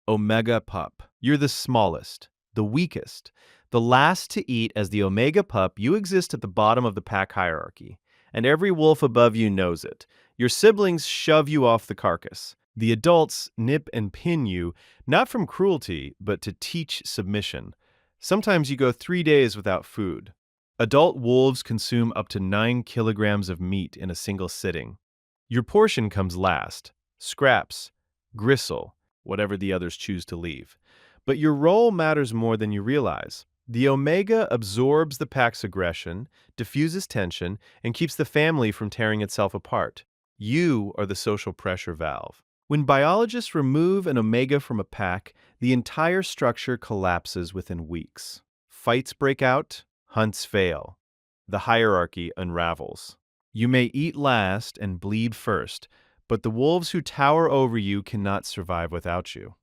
Omega Pup. You're the smallest, the weakest, the last to eat. As the Omega Pup, you exist at the bottom of the pack hierarchy, and every wolf above you knows it. Your siblings shove you off the carcass. The adults nip and pin you, not from cruelty, but to teach submission. Sometimes you go 3 days without food. Adult wolves consume up to 9 kilograms of meat in a single sitting. Your portion comes last, scraps, gristle, whatever the others choose to leave. But your role matters more than you realize. The Omega absorbs the pack's aggression, diffuses tension, and keeps the family from tearing itself apart. You are the social pressure valve. When biologists remove an Omega from a pack, the entire structure collapses within weeks. Fights break out, hunts fail. The hierarchy unravels. You may eat last and bleed first, but the wolves who tower over you cannot survive without you.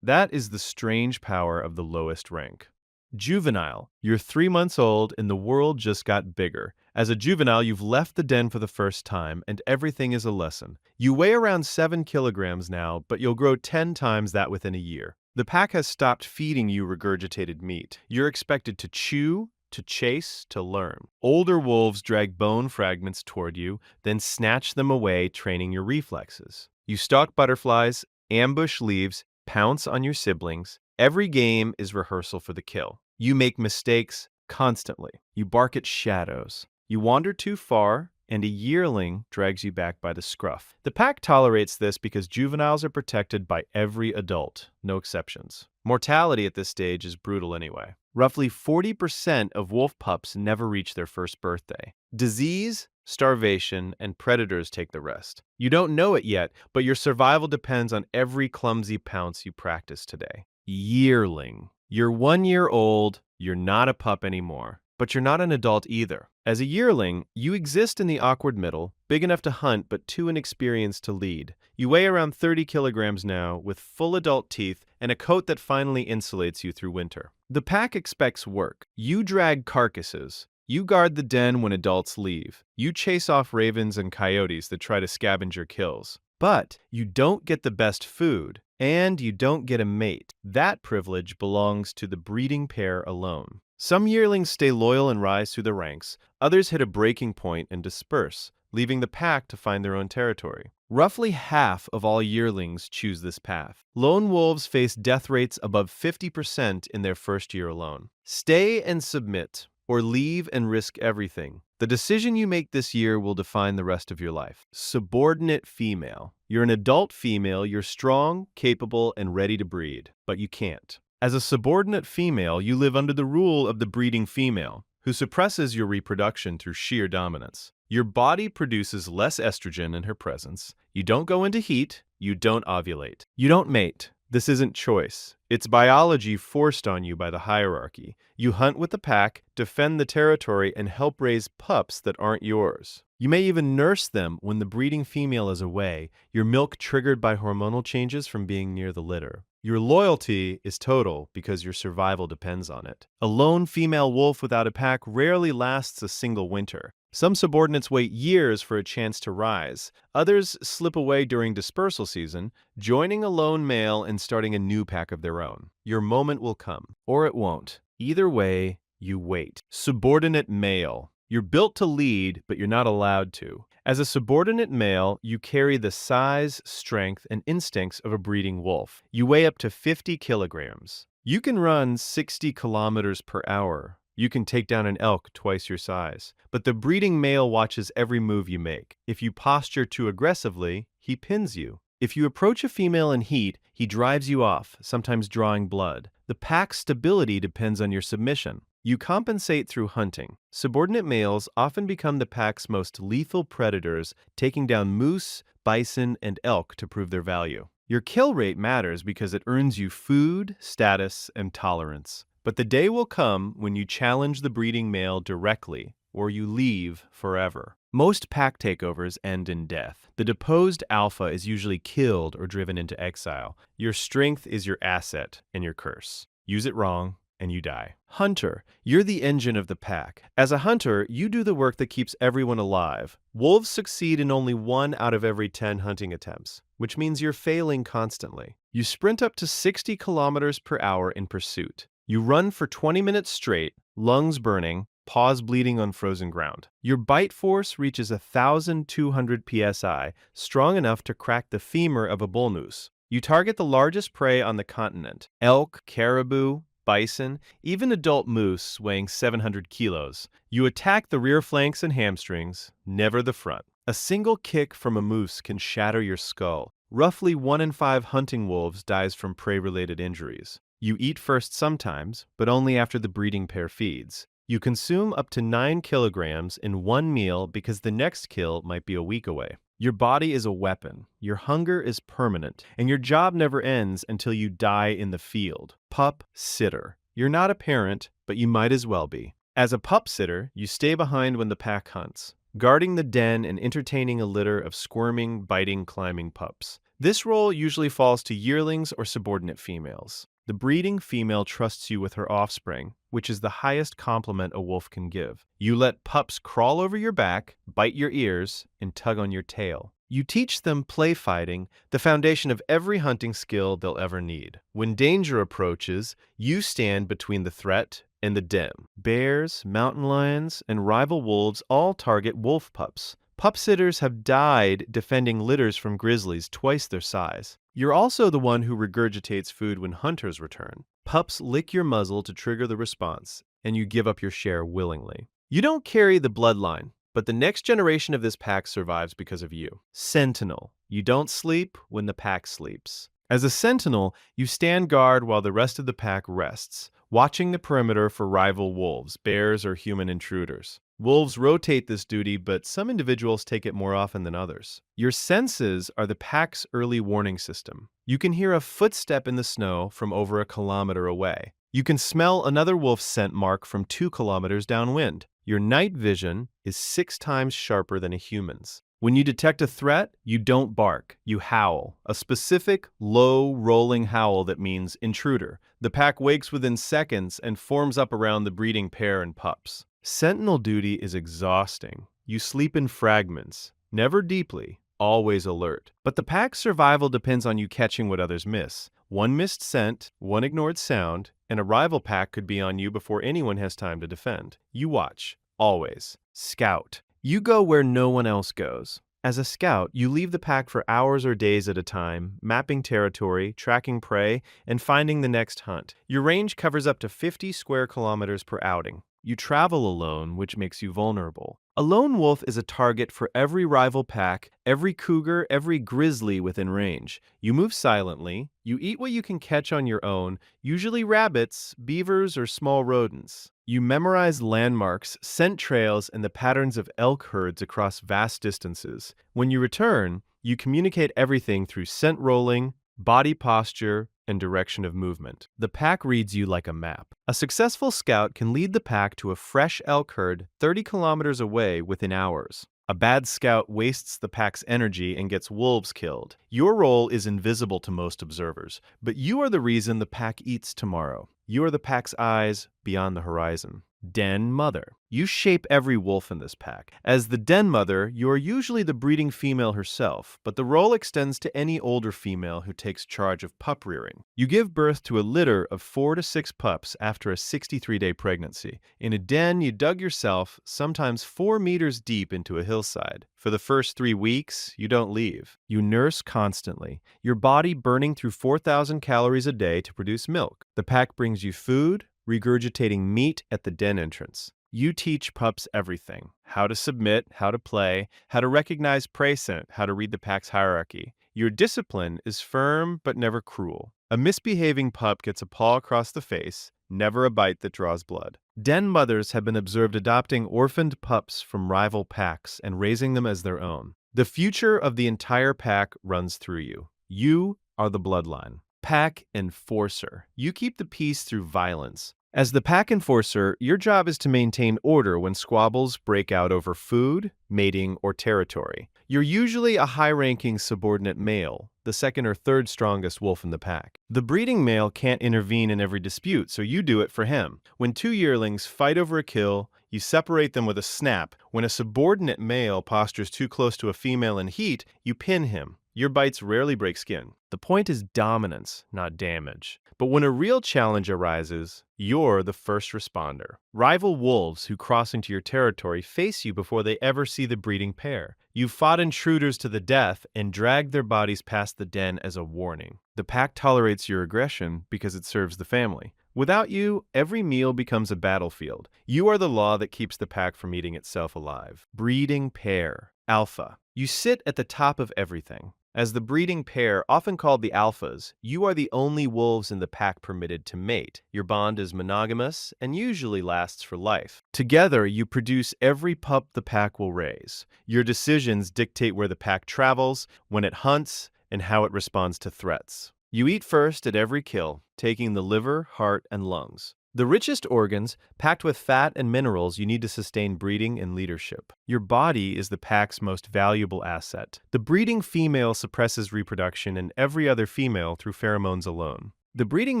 That is the strange power of the lowest rank. Juvenile. You're 3 months old and the world just got bigger. As a juvenile, you've left the den for the first time and everything is a lesson. You weigh around 7 kilograms now, but you'll grow 10 times that within a year. The pack has stopped feeding you regurgitated meat. You're expected to chew, to chase, to learn. Older wolves drag bone fragments toward you, then snatch them away, training your reflexes. You stalk butterflies, ambush leaves, pounce on your siblings. Every game is rehearsal for the kill. You make mistakes constantly. You bark at shadows. You wander too far, and a yearling drags you back by the scruff. The pack tolerates this because juveniles are protected by every adult, no exceptions. Mortality at this stage is brutal anyway. Roughly 40% of wolf pups never reach their first birthday. Disease, starvation, and predators take the rest. You don't know it yet, but your survival depends on every clumsy pounce you practice today. Yearling. You're 1 year old, you're not a pup anymore, but you're not an adult either. As a yearling, you exist in the awkward middle, big enough to hunt but too inexperienced to lead. You weigh around 30 kilograms now, with full adult teeth and a coat that finally insulates you through winter. The pack expects work. You drag carcasses. You guard the den when adults leave. You chase off ravens and coyotes that try to scavenge your kills. But you don't get the best food, and you don't get a mate. That privilege belongs to the breeding pair alone. Some yearlings stay loyal and rise through the ranks. Others hit a breaking point and disperse, leaving the pack to find their own territory. Roughly half of all yearlings choose this path. Lone wolves face death rates above 50% in their first year alone. Stay and submit, or leave and risk everything. The decision you make this year will define the rest of your life. Subordinate female. You're an adult female, you're strong, capable, and ready to breed, but you can't. As a subordinate female, you live under the rule of the breeding female, who suppresses your reproduction through sheer dominance. Your body produces less estrogen in her presence. You don't go into heat. You don't ovulate. You don't mate. This isn't choice. It's biology forced on you by the hierarchy. You hunt with the pack, defend the territory, and help raise pups that aren't yours. You may even nurse them when the breeding female is away, your milk triggered by hormonal changes from being near the litter. Your loyalty is total because your survival depends on it. A lone female wolf without a pack rarely lasts a single winter. Some subordinates wait years for a chance to rise. Others slip away during dispersal season, joining a lone male and starting a new pack of their own. Your moment will come, or it won't. Either way, you wait. Subordinate male. You're built to lead, but you're not allowed to. As a subordinate male, you carry the size, strength, and instincts of a breeding wolf. You weigh up to 50 kilograms. You can run 60 kilometers per hour. You can take down an elk twice your size. But the breeding male watches every move you make. If you posture too aggressively, he pins you. If you approach a female in heat, he drives you off, sometimes drawing blood. The pack's stability depends on your submission. You compensate through hunting. Subordinate males often become the pack's most lethal predators, taking down moose, bison, and elk to prove their value. Your kill rate matters because it earns you food, status, and tolerance. But the day will come when you challenge the breeding male directly, or you leave forever. Most pack takeovers end in death. The deposed alpha is usually killed or driven into exile. Your strength is your asset and your curse. Use it wrong, and you die. Hunter, you're the engine of the pack. As a hunter, you do the work that keeps everyone alive. Wolves succeed in only 1 out of every 10 hunting attempts, which means you're failing constantly. You sprint up to 60 kilometers per hour in pursuit. You run for 20 minutes straight, lungs burning, paws bleeding on frozen ground. Your bite force reaches 1,200 psi, strong enough to crack the femur of a bull moose. You target the largest prey on the continent: elk, caribou, bison, even adult moose weighing 700 kilos. You attack the rear flanks and hamstrings, never the front. A single kick from a moose can shatter your skull. Roughly 1 in 5 hunting wolves dies from prey-related injuries. You eat first sometimes, but only after the breeding pair feeds. You consume up to 9 kilograms in one meal because the next kill might be a week away. Your body is a weapon, your hunger is permanent, and your job never ends until you die in the field. Pup sitter. You're not a parent, but you might as well be. As a pup sitter, you stay behind when the pack hunts, guarding the den and entertaining a litter of squirming, biting, climbing pups. This role usually falls to yearlings or subordinate females. The breeding female trusts you with her offspring, which is the highest compliment a wolf can give. You let pups crawl over your back, bite your ears, and tug on your tail. You teach them play fighting, the foundation of every hunting skill they'll ever need. When danger approaches, you stand between the threat and the den. Bears, mountain lions, and rival wolves all target wolf pups. Pup sitters have died defending litters from grizzlies twice their size. You're also the one who regurgitates food when hunters return. Pups lick your muzzle to trigger the response, and you give up your share willingly. You don't carry the bloodline, but the next generation of this pack survives because of you. Sentinel. You don't sleep when the pack sleeps. As a sentinel, you stand guard while the rest of the pack rests, watching the perimeter for rival wolves, bears, or human intruders. Wolves rotate this duty, but some individuals take it more often than others. Your senses are the pack's early warning system. You can hear a footstep in the snow from over a kilometer away. You can smell another wolf's scent mark from 2 kilometers downwind. Your night vision is 6 times sharper than a human's. When you detect a threat, you don't bark, you howl. A specific, low, rolling howl that means intruder. The pack wakes within seconds and forms up around the breeding pair and pups. Sentinel duty is exhausting. You sleep in fragments, never deeply, always alert. But the pack's survival depends on you catching what others miss. One missed scent, one ignored sound, and a rival pack could be on you before anyone has time to defend. You watch, always. Scout. You go where no one else goes. As a scout, you leave the pack for hours or days at a time, mapping territory, tracking prey, and finding the next hunt. Your range covers up to 50 square kilometers per outing. You travel alone, which makes you vulnerable. A lone wolf is a target for every rival pack, every cougar, every grizzly within range. You move silently, you eat what you can catch on your own, usually rabbits, beavers, or small rodents. You memorize landmarks, scent trails, and the patterns of elk herds across vast distances. When you return, you communicate everything through scent rolling, body posture, and direction of movement. The pack reads you like a map. A successful scout can lead the pack to a fresh elk herd 30 kilometers away within hours. A bad scout wastes the pack's energy and gets wolves killed. Your role is invisible to most observers, but you are the reason the pack eats tomorrow. You are the pack's eyes beyond the horizon. Den mother. You shape every wolf in this pack. As the den mother, you are usually the breeding female herself, but the role extends to any older female who takes charge of pup rearing. You give birth to a litter of 4 to 6 pups after a 63-day pregnancy. In a den you dug yourself, sometimes 4 meters deep into a hillside. For the first 3 weeks, you don't leave. You nurse constantly, your body burning through 4,000 calories a day to produce milk. The pack brings you food, regurgitating meat at the den entrance. You teach pups everything: how to submit, how to play, how to recognize prey scent, how to read the pack's hierarchy. Your discipline is firm but never cruel. A misbehaving pup gets a paw across the face, never a bite that draws blood. Den mothers have been observed adopting orphaned pups from rival packs and raising them as their own. The future of the entire pack runs through you. You are the bloodline. Pack enforcer. You keep the peace through violence. As the pack enforcer, your job is to maintain order when squabbles break out over food, mating, or territory. You're usually a high-ranking subordinate male, the the second or third strongest wolf in the pack. The breeding male can't intervene in every dispute, so you do it for him. When two yearlings fight over a kill, you separate them with a snap. When a subordinate male postures too close to a female in heat, you pin him. Your bites rarely break skin. The point is dominance, not damage. But when a real challenge arises, you're the first responder. Rival wolves who cross into your territory face you before they ever see the breeding pair. You've fought intruders to the death and dragged their bodies past the den as a warning. The pack tolerates your aggression because it serves the family. Without you, every meal becomes a battlefield. You are the law that keeps the pack from eating itself alive. Breeding pair. Alpha. You sit at the top of everything. As the breeding pair, often called the alphas, you are the only wolves in the pack permitted to mate. Your bond is monogamous and usually lasts for life. Together, you produce every pup the pack will raise. Your decisions dictate where the pack travels, when it hunts, and how it responds to threats. You eat first at every kill, taking the liver, heart, and lungs. The richest organs, packed with fat and minerals you need to sustain breeding and leadership. Your body is the pack's most valuable asset. The breeding female suppresses reproduction in every other female through pheromones alone. The breeding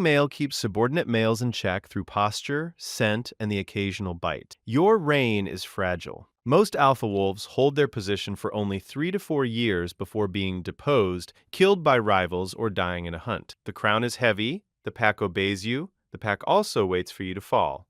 male keeps subordinate males in check through posture, scent, and the occasional bite. Your reign is fragile. Most alpha wolves hold their position for only 3 to 4 years before being deposed, killed by rivals, or dying in a hunt. The crown is heavy, the pack obeys you, the pack also waits for you to fall.